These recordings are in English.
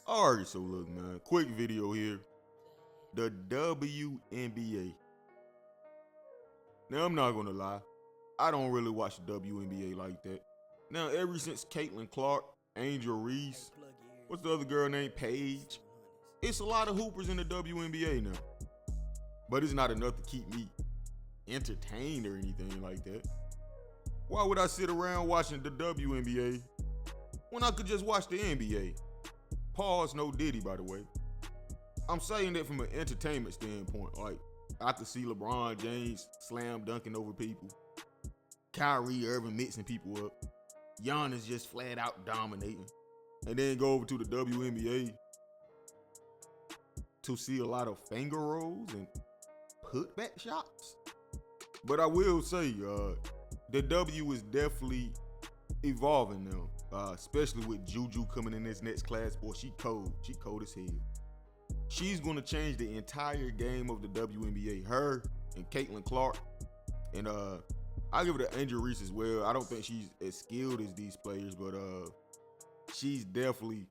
Alright, so look, man. Quick video here. The WNBA. Now, I'm not gonna lie. I don't really watch the WNBA like that. Now, ever since Caitlin Clark, Angel Reese, what's the other girl named Paige? It's a lot of hoopers in the WNBA now. But it's not enough to keep me entertained or anything like that. Why would I sit around watching the WNBA when I could just watch the NBA? Pause, no Diddy, by the way. I'm saying that from an entertainment standpoint. Like, I could see LeBron James slam dunking over people, Kyrie Irving mixing people up, Giannis just flat out dominating, and then go over to the WNBA to see a lot of finger rolls and putback shots. But I will say, the W is definitely evolving now, especially with Juju coming in this next class. Boy, she cold as hell. She's gonna change the entire game of the WNBA. Her and Caitlin Clark, and I'll give it to Angel Reese as well. I don't think she's as skilled as these players, but she's definitely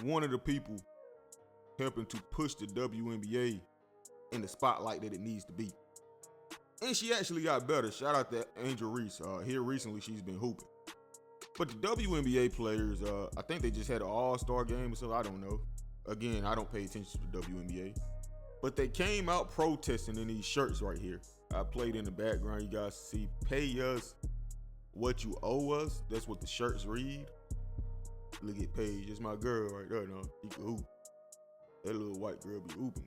one of the people helping to push the WNBA in the spotlight that it needs to be. And she actually got better. Shout out to Angel Reese. Here recently, she's been hooping. But the WNBA players, I think they just had an all-star game or something. I don't know. Again, I don't pay attention to the WNBA. But they came out protesting in these shirts right here. I played in the background. You guys see, pay us what you owe us. That's what the shirts read. Look at Paige. It's my girl right there. No, she can hoop. That little white girl be hooping,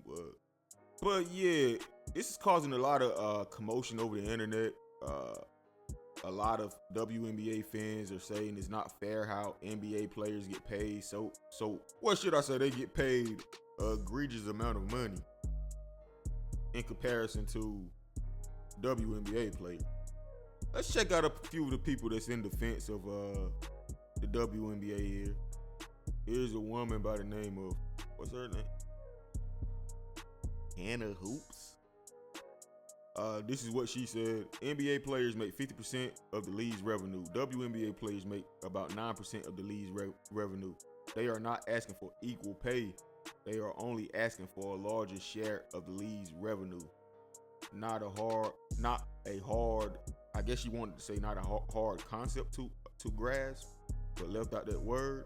but yeah, this is causing a lot of commotion over the internet. A lot of WNBA fans are saying it's not fair how NBA players get paid. So what should I say? They get paid an egregious amount of money in comparison to WNBA players. Let's check out a few of the people that's in defense of the WNBA here. Here's a woman by the name of, what's her name? Hannah Hoops. This is what she said. NBA players make 50% of the league's revenue. WNBA players make about 9% of the league's revenue. They are not asking for equal pay. They are only asking for a larger share of the league's revenue. Not a hard, I guess she wanted to say not a hard concept to grasp, but left out that word.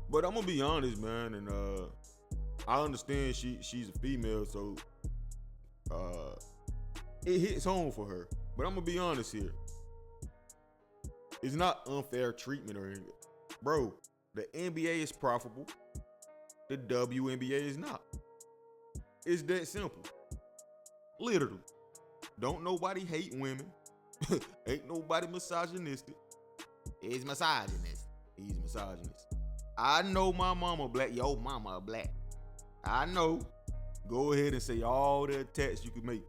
But I'm gonna be honest, man, and I understand she's a female, so it hits home for her. But I'm gonna be honest here. It's not unfair treatment or anything. Bro, the NBA is profitable. The WNBA is not. It's that simple. Literally. Don't nobody hate women. Ain't nobody misogynistic. He's misogynist. He's misogynist. I know my mama black. Yo mama black. I know. Go ahead and say all the attacks you can make.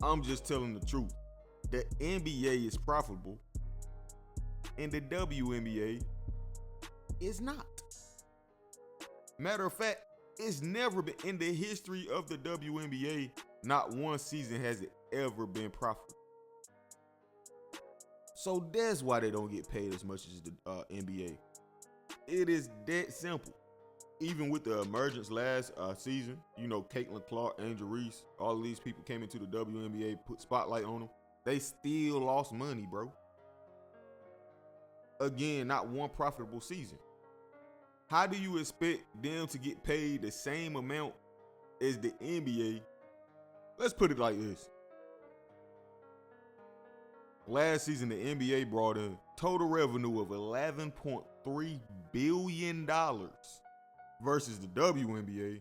I'm just telling the truth. The NBA is profitable and the WNBA is not. Matter of fact, it's never been in the history of the WNBA, not one season has it ever been profitable. So that's why they don't get paid as much as the NBA. It is that simple. Even with the emergence last season, you know, Caitlin Clark, Angel Reese, all of these people came into the WNBA, put spotlight on them. They still lost money, bro. Again, not one profitable season. How do you expect them to get paid the same amount as the NBA? Let's put it like this. Last season, the NBA brought in total revenue of $11.3 billion versus the WNBA.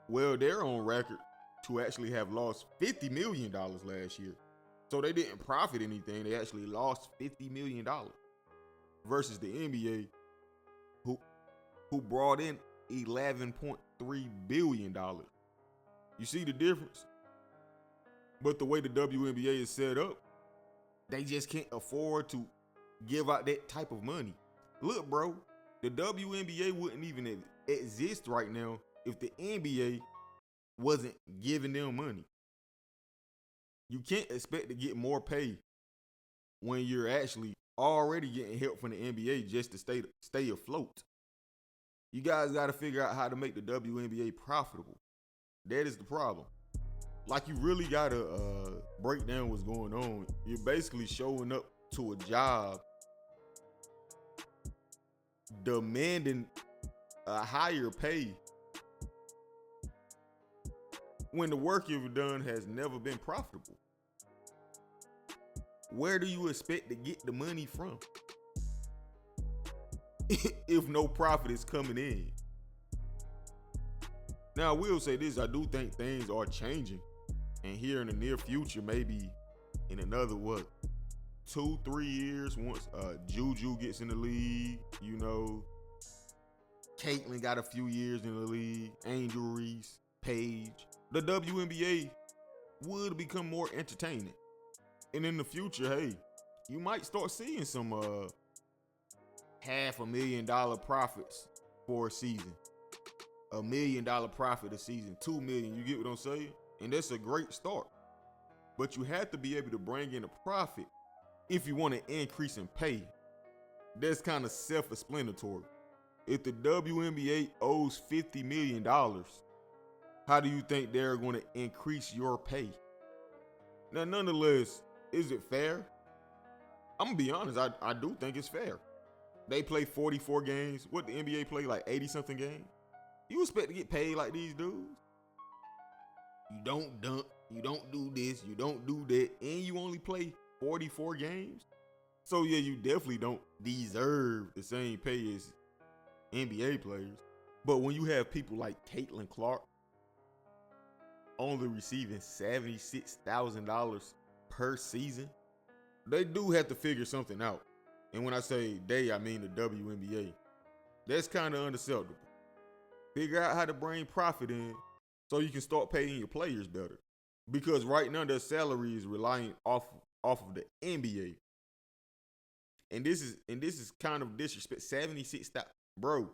Well, they're on record to actually have lost $50 million last year. So they didn't profit anything. They actually lost $50 million versus the NBA, who brought in $11.3 billion. You see the difference? But the way the WNBA is set up, they just can't afford to give out that type of money. Look, bro, the WNBA wouldn't even exist right now if the NBA wasn't giving them money. You can't expect to get more pay when you're actually already getting help from the NBA just to stay afloat. You guys got to figure out how to make the WNBA profitable. That is the problem. Like, you really got to break down what's going on. You're basically showing up to a job demanding a higher pay when the work you've done has never been profitable. Where do you expect to get the money from if no profit is coming in? Now, I will say this, I do think things are changing. And here in the near future, maybe in another, 2-3 years, once Juju gets in the league, you know, Caitlin got a few years in the league, Angel Reese, Paige, the WNBA would become more entertaining. And in the future, hey, you might start seeing some $500,000 profits for a season. $1 million profit a season, $2 million, you get what I'm saying? And that's a great start. But you have to be able to bring in a profit if you want to increase in pay. That's kind of self-explanatory. If the WNBA owes $50 million, how do you think they're going to increase your pay? Now, nonetheless, is it fair? I'm going to be honest, I do think it's fair. They play 44 games. What, the NBA play like 80-something games? You expect to get paid like these dudes? You don't dunk, you don't do this, you don't do that, and you only play 44 games? So yeah, you definitely don't deserve the same pay as NBA players. But when you have people like Caitlin Clark only receiving $76,000 per season, they do have to figure something out. And when I say they, I mean the WNBA. That's kind of unacceptable. Figure out how to bring profit in so you can start paying your players better. Because right now their salary is relying off of the NBA. And this is kind of disrespect. 76,000. Bro,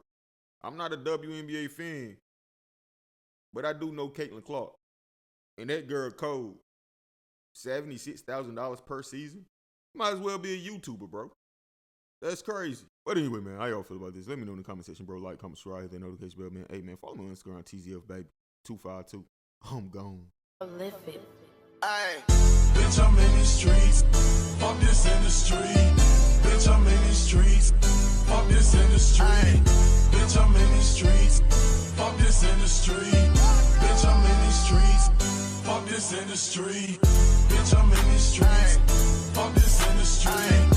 I'm not a WNBA fan, but I do know Caitlin Clark. And that girl cold. $76,000 per season? Might as well be a YouTuber, bro. That's crazy. But anyway, man, how y'all feel about this? Let me know in the comment section, bro. Like, comment, subscribe, hit that notification bell, man. Hey, man, follow me on Instagram, TZF, baby. 252. I'm gone. Live it. Ay, bitch, I'm in these streets. Fuck this industry. Bitch, I'm in these streets. Fuck this industry. Ay, bitch, I'm in these streets. Fuck this industry. Bitch, I'm in these streets. Fuck this industry. Bitch, I'm in these streets. Fuck this industry.